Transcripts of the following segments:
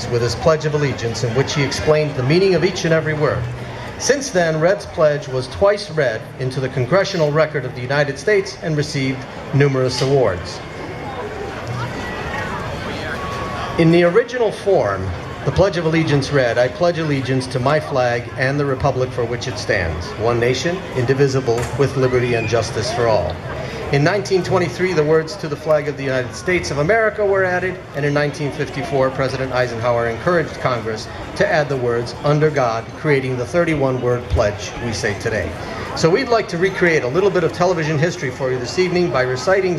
with his Pledge of Allegiance, in which he explained the meaning of each and every word. Since then, Red's pledge was twice read into the Congressional Record of the United States and received numerous awards. In the original form, the Pledge of Allegiance read, "I pledge allegiance to my flag and the republic for which it stands, one nation, indivisible, with liberty and justice for all." In 1923, the words "to the flag of the United States of America" were added, and in 1954, President Eisenhower encouraged Congress to add the words "under God," creating the 31-word pledge we say today. So we'd like to recreate a little bit of television history for you this evening by reciting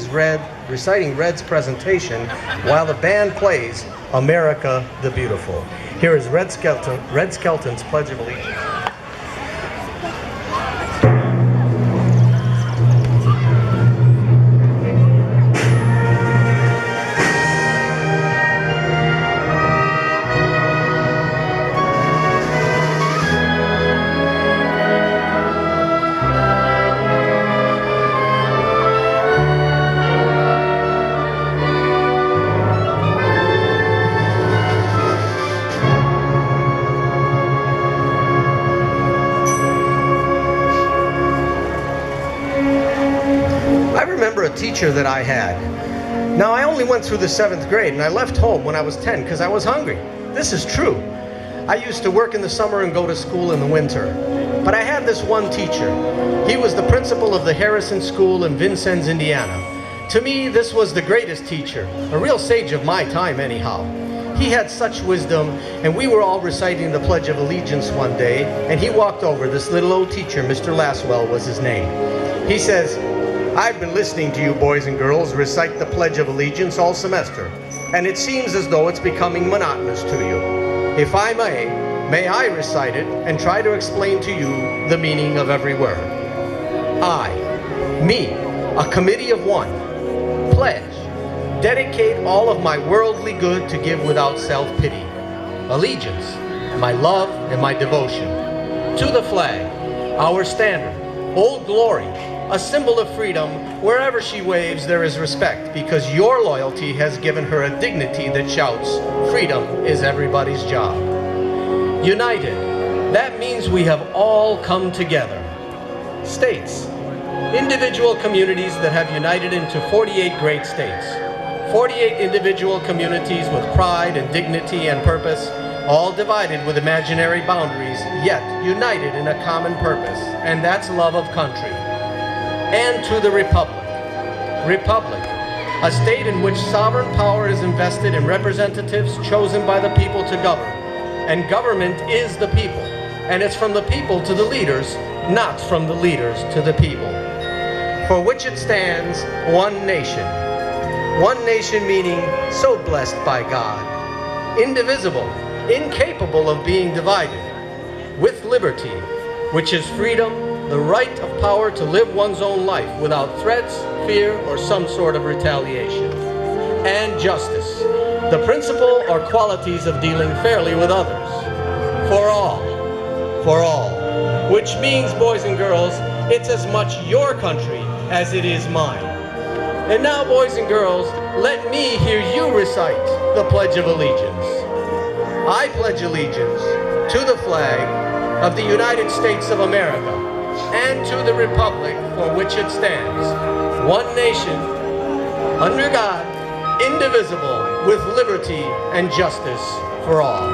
Red's presentation while the band plays "America the Beautiful." Here is Red Skelton's Pledge of Allegiance. Teacher that I had. Now, I only went through the 7th grade and I left home when I was 10 because I was hungry. This is true. I used to work in the summer and go to school in the winter. But I had this one teacher. He was the principal of the Harrison School in Vincennes, Indiana. To me, this was the greatest teacher, a real sage of my time anyhow. He had such wisdom, and we were all reciting the Pledge of Allegiance one day, and he walked over. This little old teacher, Mr. Laswell was his name. He says, "I've been listening to you boys and girls recite the Pledge of Allegiance all semester, and it seems as though it's becoming monotonous to you. If I may I recite it and try to explain to you the meaning of every word. I, me, a committee of one, pledge, dedicate all of my worldly good to give without self-pity. Allegiance, my love and my devotion. To the flag, our standard, Old Glory, a symbol of freedom. Wherever she waves, there is respect, because your loyalty has given her a dignity that shouts, freedom is everybody's job. United, that means we have all come together. States, individual communities that have united into 48 great states. 48 individual communities with pride and dignity and purpose, all divided with imaginary boundaries, yet united in a common purpose, and that's love of country. And to the Republic. Republic, a state in which sovereign power is invested in representatives chosen by the people to govern. And government is the people. And it's from the people to the leaders, not from the leaders to the people. For which it stands, one nation. One nation meaning so blessed by God. Indivisible, incapable of being divided. With liberty, which is freedom, the right of power to live one's own life without threats, fear, or some sort of retaliation. And justice, the principle or qualities of dealing fairly with others. For all. For all. Which means, boys and girls, it's as much your country as it is mine. And now, boys and girls, let me hear you recite the Pledge of Allegiance. I pledge allegiance to the flag of the United States of America, and to the republic for which it stands, one nation, under God, indivisible, with liberty and justice for all.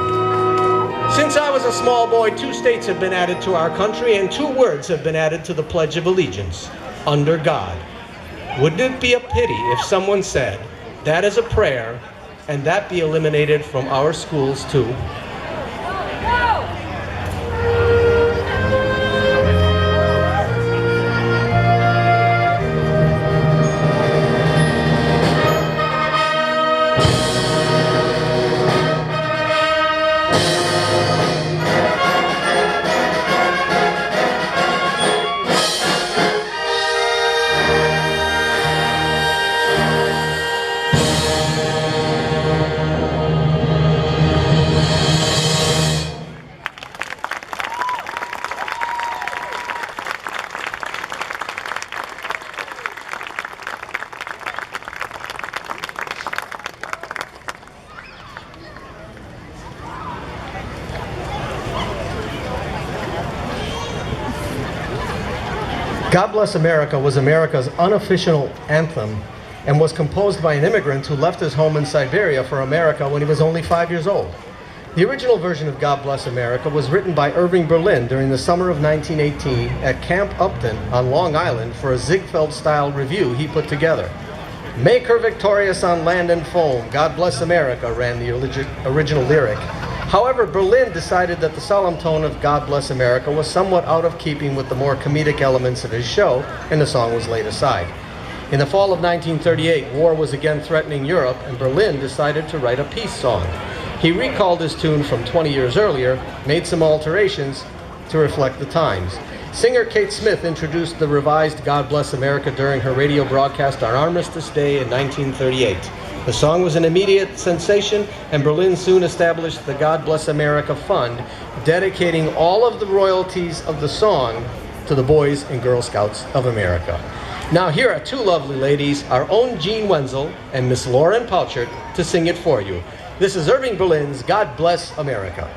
Since I was a small boy, 2 states have been added to our country, and 2 words have been added to the Pledge of Allegiance, under God. Wouldn't it be a pity if someone said, that is a prayer, and that be eliminated from our schools too? God Bless America was America's unofficial anthem and was composed by an immigrant who left his home in Siberia for America when he was only 5 years old. The original version of God Bless America was written by Irving Berlin during the summer of 1918 at Camp Upton on Long Island for a Ziegfeld-style review he put together. "Make her victorious on land and foam, God bless America," ran the original lyric. However, Berlin decided that the solemn tone of God Bless America was somewhat out of keeping with the more comedic elements of his show, and the song was laid aside. In the fall of 1938, war was again threatening Europe, and Berlin decided to write a peace song. He recalled his tune from 20 years earlier, made some alterations to reflect the times. Singer Kate Smith introduced the revised God Bless America during her radio broadcast on Armistice Day in 1938. The song was an immediate sensation, and Berlin soon established the God Bless America Fund, dedicating all of the royalties of the song to the Boys and Girl Scouts of America. Now here are two lovely ladies, our own Jean Wenzel and Miss Lauryn Pouchert, to sing it for you. This is Irving Berlin's God Bless America.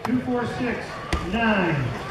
Two, 4, 6, 9.